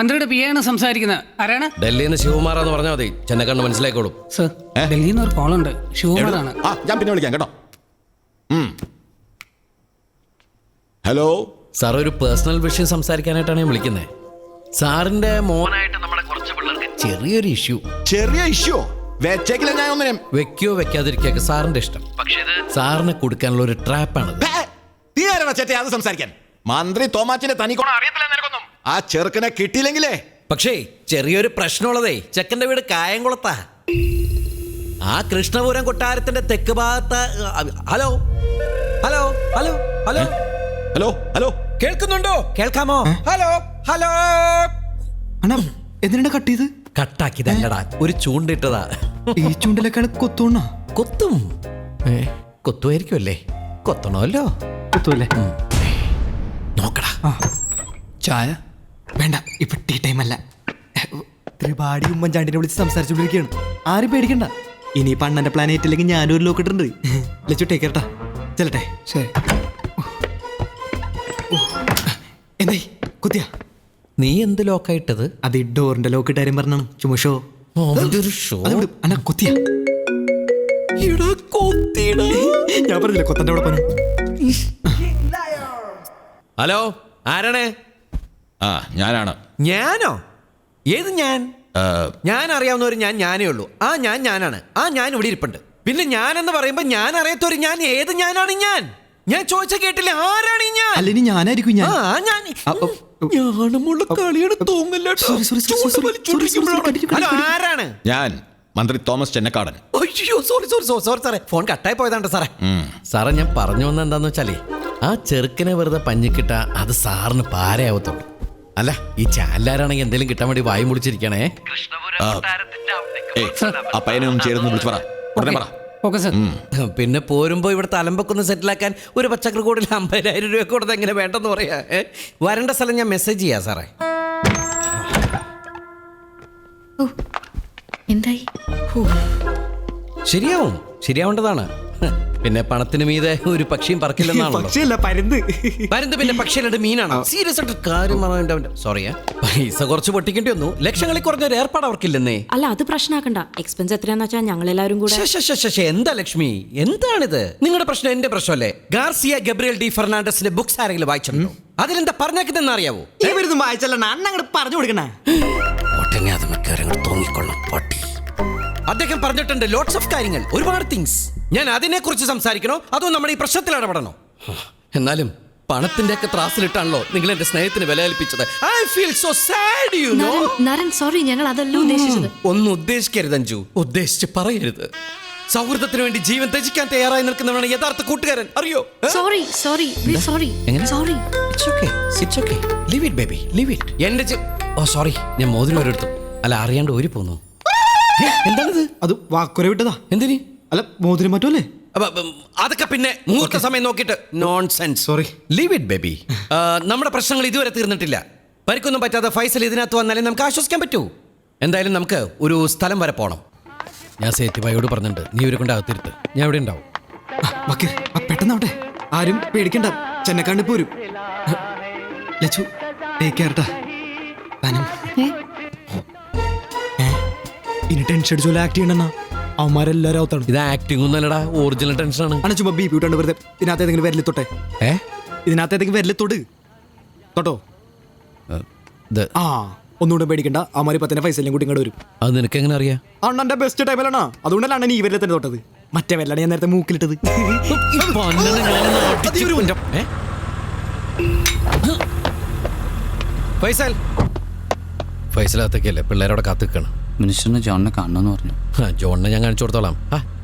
മന്ത്രിയുടെ പി ആണ് സംസാരിക്കുന്നത്. ആരാണ്? ഡൽഹിയിൽ നിന്ന് ശിവകുമാറാന്ന് പറഞ്ഞാൽ മതി, ചെന്നെ കണ്ട് മനസ്സിലാക്കോളും. സർ, ഡൽഹിയിൽ നിന്ന് ഒരു കോളുണ്ട്. ശിവകുമാറാണ്. ഞാൻ പിന്നെ വിളിക്കാം കേട്ടോ. ഹലോ സാർ, ഒരു പേഴ്സണൽ വിഷയം സംസാരിക്കാനായിട്ടാണ് ഞാൻ വിളിക്കുന്നത്. സാറിന്റെ മോനായിട്ട് നമ്മുടെ കുറച്ച് പിള്ളേർക്ക് ചെറിയൊരു ഇഷ്യൂ. ചെറിയ ഇഷ്യൂ വെച്ചേക്കില്ല. ഞാൻ ഒന്നിനും വെക്കോ വെക്കാതിരിക്കൊക്കെ സാറിന്റെ ഇഷ്ടം. പക്ഷേ ഇത് സാറിനെ കൊടുക്കാനുള്ള ഒരു ട്രാപ്പാണ്. നീ ആരാണ് ചേട്ടാ അത് സംസാരിക്കാൻ? മന്ത്രി തോമാച്ചിന്റെ തനിക്കോണം അറിയത്തില്ല നിനക്കൊന്നും. ആ ചെറുക്കനെ കിട്ടിയില്ലെങ്കിലേ. പക്ഷേ ചെറിയൊരു പ്രശ്നമുള്ളതേ, ചെക്കന്റെ വീട് കായംകുളത്താ. ആ കൃഷ്ണപുരം കൊട്ടാരത്തിന്റെ തെക്ക് ഭാഗത്ത്. Hello hello hello hello hello hello, കേൾക്കുന്നുണ്ടോ? കേൾക്കാമോ? Hello hello. അണ്ണാ എന്തിനാ കട്ട് ചെയ്ത്? കട്ടാക്കിതല്ലടാ, ഒരു ചൂണ്ടിട്ടതാ. ഈ ചൂണ്ടിലേക്കാൾ കൊത്തോണ. കൊത്തും. കൊത്തുമായിരിക്കുമല്ലേ? കൊത്തണമല്ലോ. കൊത്തുമല്ലേ? നോക്കടാ. ചായ വേണ്ട, ഇപ്പൊ ടീ ടൈം അല്ല. ത്രിപാഠി ഉമ്മൻചാണ്ടിനെ വിളിച്ച് സംസാരിച്ചുകൊണ്ടിരിക്കുകയാണ്. ആരും പേടിക്കണ്ട. ഇനി പണ്ണന്റെ പ്ലാൻ ഏറ്റില്ലെങ്കിൽ ഞാനും ഒരു ലോക്കിട്ടുണ്ട്. ലച്ചു ടേക്ക് കേട്ടാ. ചെല്ലട്ടെ. ശരി. എന്തായി കുത്തിയ? നീ എന്ത് ലോക്കായിട്ടത്? അത് ഈ ഡോറിന്റെ ലോക്കിട്ട് കാര്യം പറഞ്ഞാണ്. ചുമ്മാ ഷോ. അണ്ണാ കുത്തിയ? ഞാൻ പറഞ്ഞില്ല കൊത്തന്റെ അവിടെ പറഞ്ഞു. ഹലോ, ആരാണ്? ഞാനാണ്. ഞാനോ? ഏത് ഞാൻ? ഞാൻ അറിയാവുന്ന ഒരു ഞാനേ ഉള്ളൂ. ഞാനാണ്. ഞാൻ ഇവിടെ ഇരിപ്പുണ്ട്. പിന്നെ ഞാൻ എന്ന് പറയുമ്പോ ഞാൻ അറിയാത്തൊരു ഞാൻ. ഏത് ഞാനാണ് ഞാൻ? ഞാൻ ചോദിച്ച കേട്ടില്ല. ആരാണ് ഞാൻ? അല്ലെങ്കിൽ ഞാനായിരിക്കും ഞാൻ. ആരാണ്? ഞാൻ മന്ത്രി തോമസ് ചെന്നക്കാടൻ. അയ്യോ, സോറി സാറേ, ഫോൺ കട്ടായി പോയതാണ് സാറേ. സാറേ, ഞാൻ പറഞ്ഞു വന്ന എന്താന്ന് വെച്ചാലേ, ആ ചെറുക്കനെ വെറുതെ പഞ്ഞിക്കിട്ട അത് സാറിന് പാരയാവത്തുള്ളൂ. അല്ല, ഈ ചാനലാരാണെങ്കിൽ എന്തെങ്കിലും കിട്ടാൻ വേണ്ടി വായി മുടിച്ചിരിക്കണേ. ആ പയ്യനെ ഒന്ന് ചേർന്ന് വിളിച്ചു പറ. ഉടനെ പറ. Okay sir. പിന്നെ പോരുമ്പോ ഇവിടെ തലമ്പൊക്കൊന്ന് സെറ്റിലാക്കാൻ ഒരു പച്ചക്കറി കൂടിൽ 50,000 രൂപ കൊടുത്ത് എങ്ങനെ വേണ്ടെന്ന് പറയാ. വരേണ്ട സ്ഥലം ഞാൻ മെസ്സേജ് ചെയ്യാം സാറേ. എന്തായി? ശരിയാവേണ്ടതാണ്. പിന്നെ പണത്തിന് മീതെ ഒരു പക്ഷിയും പറക്കില്ലെന്നാണല്ലോ. പരുന്ത് പിന്നെ പക്ഷിയല്ലാണ്ട് മീനാണ്. സീരിയസ് ആയിട്ട് കാര്യം സോറി, പൈസ കുറച്ച് പൊട്ടിക്കേണ്ടി വന്നു. ലക്ഷങ്ങളിൽ കുറഞ്ഞൊരു ഏർപ്പാട് അവർക്കില്ലെന്നേ. അല്ല, അത് പ്രശ്നമാക്കണ്ട. എക്സ്പെൻസ് എത്രയാന്ന് വെച്ചാൽ ഞങ്ങളെല്ലാവരും കൂടെ. എന്താ ലക്ഷ്മി, എന്താണിത്? നിങ്ങളുടെ പ്രശ്നം എന്റെ പ്രശ്നമല്ലേ? ഗാർസിയ ഗബ്രിയൽ ഡി ഫെർണാണ്ടസിന്റെ ബുക്സ് ആരെങ്കിലും വായിച്ചിട്ടുണ്ടോ? അതിലെന്താ പറഞ്ഞേക്കുന്നതെന്ന് അറിയാവോ? വായിച്ചല്ല അണ്ണ പറഞ്ഞു കൊടുക്കണേ. ഒട്ടനെ അത് മിക്കവരും തോന്നിക്കൊള്ളും പട്ടി. അദ്ദേഹം പറഞ്ഞിട്ടുണ്ട് ലോട്ട്സ് ഓഫ് കാര്യങ്ങൾ, ഒരുപാട് തിങ്സ്. ഞാൻ അതിനെ കുറിച്ച് സംസാരിക്കണോ അതോ നമ്മുടെ ഈ പ്രശ്നത്തിൽ ഇടപെടണോ? എന്നാലും പണത്തിന്റെ ഒക്കെ ത്രാസിലിട്ടാണല്ലോ നിങ്ങൾ എന്റെ സ്നേഹത്തിന് വില കൽപ്പിച്ചത്. I feel so sad, you know. Naran, sorry, ഞങ്ങൾ അതല്ല ഉദ്ദേശിച്ചത്. ഒന്നും ഉദ്ദേശിക്കരുത് അഞ്ജു, ഉദ്ദേശിച്ച് പറയരുത്. സൗഹൃദത്തിന് വേണ്ടി ജീവൻ ത്യജിക്കാൻ തയ്യാറായി നിൽക്കുന്നവനാണ് യഥാർത്ഥ കൂട്ടുകാരൻ, അറിയോ? Sorry. Leave it baby, leave it. എന്റെ സോറി, ഞാൻ മോതിരം ഒരിടത്തു അല്ല അറിയാണ്ട് ഓരി പോന്നു. എന്താണിത്? അത് വാക്കുര വിട്ടതാ. എന്തിന്? അല്ല, മോതിരം പറ്റുമല്ലേ? അതൊക്കെ പിന്നെ മുഹൂർത്ത സമയം നോക്കിയിട്ട്. Nonsense. Sorry, leave it baby. നമ്മുടെ പ്രശ്നങ്ങൾ ഇതുവരെ തീർന്നിട്ടില്ല. പരിക്കൊന്നും പറ്റാതെ ഫൈസൽ ഇതിനകത്ത് വന്നാലേ നമുക്ക് ആശ്വസിക്കാൻ പറ്റൂ. എന്തായാലും നമുക്ക് ഒരു സ്ഥലം വരെ പോകണം. ഞാൻ സേറ്റുഭായിയോട് പറഞ്ഞിട്ടുണ്ട്, നീ ഇവരെ കൊണ്ട് അകത്തിരുത്ത്, ഞാൻ ഇവിടെ ഉണ്ടാവും. പെട്ടെന്നാവട്ടെ, ആരും പേടിക്കണ്ട. ചെന്നക്കാണ്ട് പോരും. ലച്ചു ടേക്ക് കെയർ ട്ടാ. ഇനി ടെൻഷൻ അടിച്ചോലെ ആക്ട് ചെയ്യണ്ടെന്നാ. അവന്മാരെല്ലാരും ഔത്താണ്. ഇത് ആക്ടിംഗ് ഒന്നല്ലടാ, ഒറിജിനൽ ടെൻഷനാണ്. ആണ് ചുമ്മാ ബി പി വിട്ടാണ്ട് വെറുതെ. ഇതിനകത്ത് ഏതെങ്കിലും വരല് തൊട്ടെ. ഇതിനകത്ത് ഏതെങ്കിലും വരല് തൊട്. തൊട്ടോ? ഒന്നുകൂടെ പേടിക്കണ്ട. അവന്മാര് 10 പൈസ കൂട്ടി ഇങ്ങോട്ട് വരും. അത് നിനക്ക് എങ്ങനെ അറിയാം? അണ്ണന്റെ ബെസ്റ്റ് ടൈമിലാണ്. അതുകൊണ്ടല്ല അണ്ണൻ ഈ വരലെ തന്നെ തൊട്ടത്. മറ്റേ വരലാണ് ഞാൻ നേരത്തെ മൂക്കിലിട്ടത്. ഫൈസലകത്തേക്കല്ലേ പിള്ളേരോടെ കാത്തു നിൽക്കണം. മിനിസ്റ്ററിന് ജോണിനെ കാണണമെന്ന് പറഞ്ഞു. ജോണിനെ ഞാൻ കാണിച്ചു കൊടുത്തോളാം.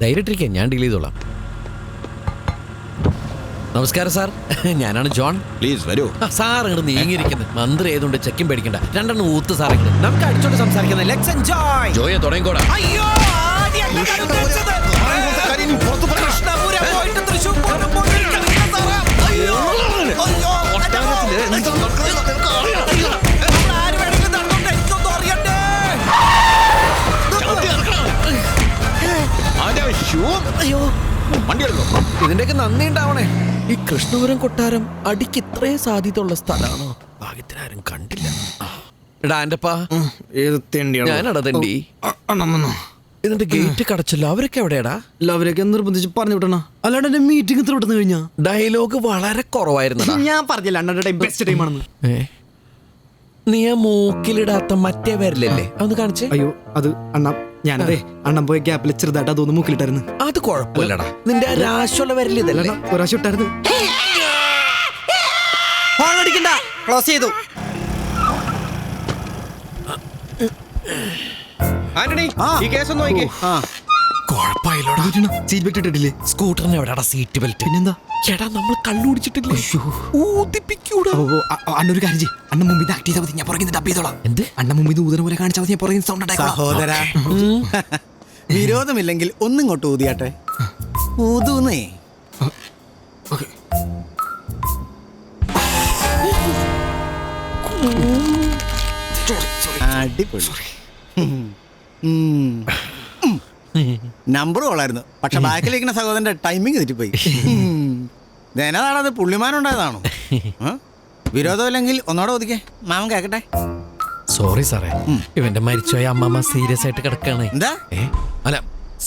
ധൈര്യമായിട്ടിരിക്കുക, ഞാൻ ഡീൽ ചെയ്തോളാം. നമസ്കാരം സാർ, ഞാനാണ് ജോൺ. പ്ലീസ് വരൂ. സാർ ഇങ്ങോട്ട് നീങ്ങിയിരിക്കുന്നത്. മന്ത്രി ആയതുകൊണ്ട് ചെക്കും പേടിക്കണ്ട. 2 ഊത്ത് സാർ ഇങ്ങോട്ട്. നമുക്ക് അടിച്ചോണ്ട് സംസാരിക്കുന്നത്. Let's enjoy. ജോയെ തുടങ്ങിക്കോടാ. അയ്യോ, കൃഷ്ണപുരം പോയിട്ട് തൃശ്ശൂർ പോകുമ്പോൾ ഇതിന്റെയൊക്കെ നന്ദി ഉണ്ടാവണേ. ഈ കൃഷ്ണപുരം കൊട്ടാരം അടിക്ക് ഇത്രയും സാധ്യതയുള്ള സ്ഥലമാണോ? ഭാഗ്യത്തിനാരും കണ്ടില്ല. എടാ ആൻ്റപ്പാ, ഏത് തെണ്ടിയാണ് ഞാനടാ തെണ്ടി. എന്നിട്ട് ഗേറ്റ് കടച്ചല്ലോ. അവരൊക്കെ എവിടെയാടാ? അവരൊക്കെ നിർബന്ധിച്ച് പറഞ്ഞു വിട്ടണ, അല്ലാണ്ട് എന്റെ മീറ്റിംഗ് ഇത്ര വിട്ടെന്ന് കഴിഞ്ഞാ. ഡയലോഗ് വളരെ കുറവായിരുന്നു. ഞാൻ പറഞ്ഞില്ല അണ്ണന്റെ ടൈം ബെസ്റ്റ് ടൈം ആണെന്ന്. നീ ആ മൂക്കിലിടാത്ത മറ്റേ വരലല്ലേ, അതൊന്ന് കാണിച്ചേ. അയ്യോ അത് അണ്ണ, ഞാനതേ അണ്ണൻ പോയ ഗ്യാപ്പിൽ ചെറുതായിട്ട് അതൊന്ന് മൂക്കിലിട്ടായിരുന്നു. അത് കുഴപ്പമില്ലടാ, നിന്റെ രാശുള്ള വരല് ഇതല്ലേ. ഒരാശം ഇട്ടായിരുന്നു. ക്ലോസ് ചെയ്തു. ആന്റണി, ഈ കേസ് ഒന്ന് നോക്കിക്കേ. കുഴപ്പമില്ലോടാ. Seat belt ഇട്ടിട്ടില്ലേ? സ്കൂട്ടറിന് എവിടെയാടാ സീറ്റ് ബെൽറ്റ്? പിന്നെന്താ? ചേട്ടാ നമ്മൾ കള്ളുടിച്ചിട്ടില്ലേ? ഊതിപ്പിക്കൂടാ. അണ്ണൊരു കാര്യം ചെയ്യ്, അണ്ണൻ മുമ്പിൽ ആക്ട് ചെയ്താൽ മതി, ഞാൻ പുറകിൽ ഡബ് ചെയ്തോളാം. എന്ത്? അണ്ണൻ മുമ്പിൽ ഊതന പോലെ കാണിച്ചാൽ മതി, ഞാൻ പുറകിൽ സൗണ്ട് ഉണ്ടാക്കാം. സഹോദര, വിരോധമില്ലെങ്കിൽ ഒന്നിങ്ങോട്ട് ഊതിയാട്ടെ. ഊതൂന്നേ. അടിപൊളി. നമ്പർ കൊള്ളായിരുന്നു, പക്ഷെ ബാക്കിലിരിക്കുന്ന സഹോദരന്റെ ടൈമിങ് തെറ്റിപ്പോയി. ധനതാണത് പുള്ളിമാനുണ്ടായതാണോ? വിരോധമില്ലെങ്കിൽ ഒന്നോടെ ഒതുക്കേ, മാമൻ കേക്കട്ടെ. സോറി സാറേ, ഇവന്റെ മരിച്ചുപോയ അമ്മമ്മ സീരിയസ് ആയിട്ട് കിടക്കാണ്. എന്താ? അല്ല,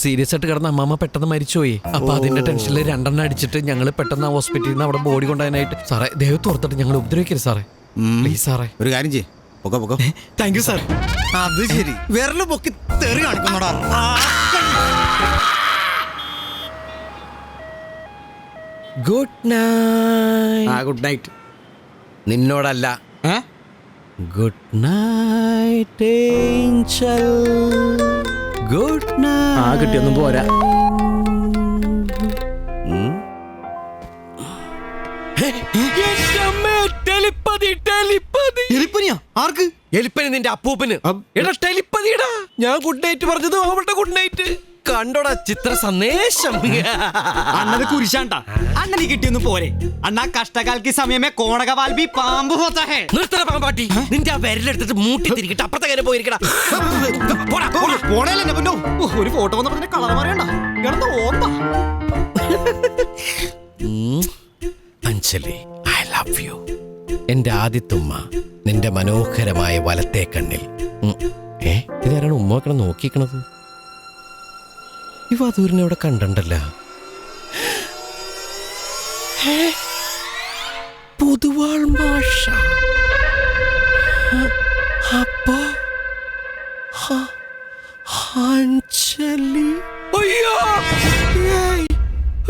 സീരിയസ് ആയിട്ട് കിടന്ന അമ്മമ്മ പെട്ടെന്ന് മരിച്ചുപോയി. അപ്പൊ അതിന്റെ ടെൻഷനിൽ 2 അടിച്ചിട്ട് ഞങ്ങൾ പെട്ടെന്ന് ഹോസ്പിറ്റലിൽ നിന്ന് അവിടെ ബോഡി കൊണ്ടുപോകാനായിട്ട്. സാറേ ദൈവത്ത് ഓർത്തിട്ട് ഞങ്ങൾ ഉപദ്രവിക്കരുത് സാറേ, പ്ലീസ് സാറേ. ഒരു കാര്യം ചെയ്യ്, പൊക്കോ പൊക്കോ. Thank you sir. അത് ശരി, വിരല് പൊക്കി തെറി കാണിക്കുന്നോടാ. Good night. Good night. നിന്നോടല്ല. Good night angel. Good night. കിട്ടിയൊന്നും പോരാ. എലിപ്പനിയാ? ആർക്ക്? എലിപ്പനി നിന്റെ അപ്പൂപ്പന്. എടാ ടെലിപ്പതിടാ. ഞാൻ ഗുഡ് നൈറ്റ് പറഞ്ഞത് അവളുടെ ഗുഡ് നൈറ്റ്. കണ്ടോടാ ചിത്ര സന്ദേശം. അണ്ണത് കുരിശാണ്ടാ. അണ്ണന് കിട്ടിയൊന്നും പോരെ. അണ്ണാ കഷ്ടകാലക്ക് സമയമേ കോണകവാൽ ബി പാമ്പ് ഹോത്താ ഹേ. നിർത്തണ പാമ്പാട്ടി, നിന്റെ ആ വിരലെടുത്തിട്ട് മൂട്ടി തിരിക്കട്ടെ, അപ്പുറത്തെ കാര്യം പോയിരിക്കടാ. പോണേലല്ലേ പൊന്നോ. ഒരു ഫോട്ടോ വന്നപ്പോ കളർ പറയണ്ട. കിടന്ന് ഓന്താ. Anjali, I love you. എന്റെ ആദ്യത്തുമ്മ, നിന്റെ മനോഹരമായ വലത്തെ കണ്ണിൽ. ഇതാരാണ് ഉമ്മ വെക്കണം നോക്കിക്കണത്? ഇവ ദൂരിനെ ഇവിടെ കണ്ടല്ല. പൊതുവാൾ മാഷ. അപ്പോ അഞ്ജലി. അയ്യോ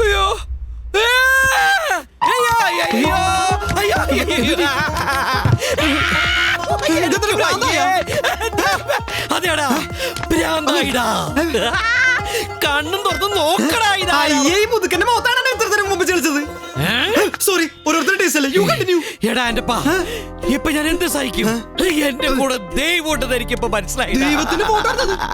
അയ്യോ അതെടാ ഭ്രാന്തായിടാ. കണ്ണും തുറന്ന് നോക്കടാ. മുതുക്കന്റെ മുഖത്താണ് ഇത്രത്തിന് മുമ്പ് ചെളിച്ചത്. സോറി, ഓരോരുത്തരുടെ ടേസ്റ്റ് അല്ലേ. You continue. എടാ എന്റെ പാ, ഇപ്പൊ ഞാൻ എന്ത് സഹിക്കും? എന്റെ കൂടെ ദൈവോട്ട് തനിക്കിപ്പോ മനസ്സിലായി. ദൈവത്തിന്റെ ഫോട്ടോ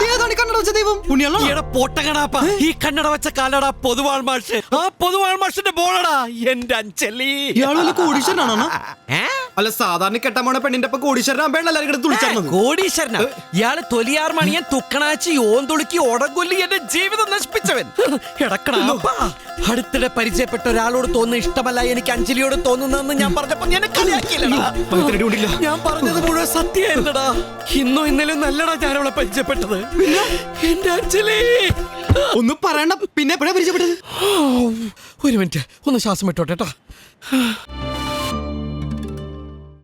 ഏതാണ് കണ്ണട വെച്ച ദൈവം? പുണ്യാളോ? എടാ പൊട്ടകടാപ്പ, ഈ കണ്ണട വെച്ച കാലടാ പൊതുവാൾ മാഷ്. ആ പൊതുവാൾ മാഷിന്റെ ബോളടാ എന്റെ അഞ്ജലി. ഇയാള് വല്ല കോടീശ്വരനാണോ? അല്ല, സാധാരണ കെട്ടാമോണ പെണ്ണിന്റെ ഒപ്പം കോടീശ്വരനാകുമ്പോഴാണ് എല്ലാവരും കൂടെ തുളിച്ചത്. കോടീശ്വരനാ ഇയാള്? തൊലിയാർ മണിയൻ, തുക്കണാച്ചി, ഓന്തുളുക്കി, ഒടകൊല്ലി എന്റെ ജീവിതം നശിപ്പിച്ചവൻ. എടക്കടാ, അടുത്തിടെ പരിചയപ്പെട്ട ഒരാളോട് തോന്നുന്ന ഇഷ്ടമല്ല എനിക്ക് അഞ്ജലിയോട് തോന്നുന്നതെന്ന് ഞാൻ പറഞ്ഞപ്പോ ഞാൻ കളിയാക്കിയില്ലടാ. ഞാൻ പറഞ്ഞത് മുഴുവൻ സത്യമായിരുന്നടാ. ഇന്നോ ഇന്നലെയും നല്ലടാ ഞാൻ അവളെ പരിചയപ്പെട്ടത്. എന്റെ അഞ്ജലി ഒന്നും പറയണ്ട. പിന്നെ എപ്പോഴാ പരിചയപ്പെട്ടത്? ഒരു മിനിറ്റ്, ഒന്ന് ശ്വാസം വിട്ടോട്ടെട്ടാ.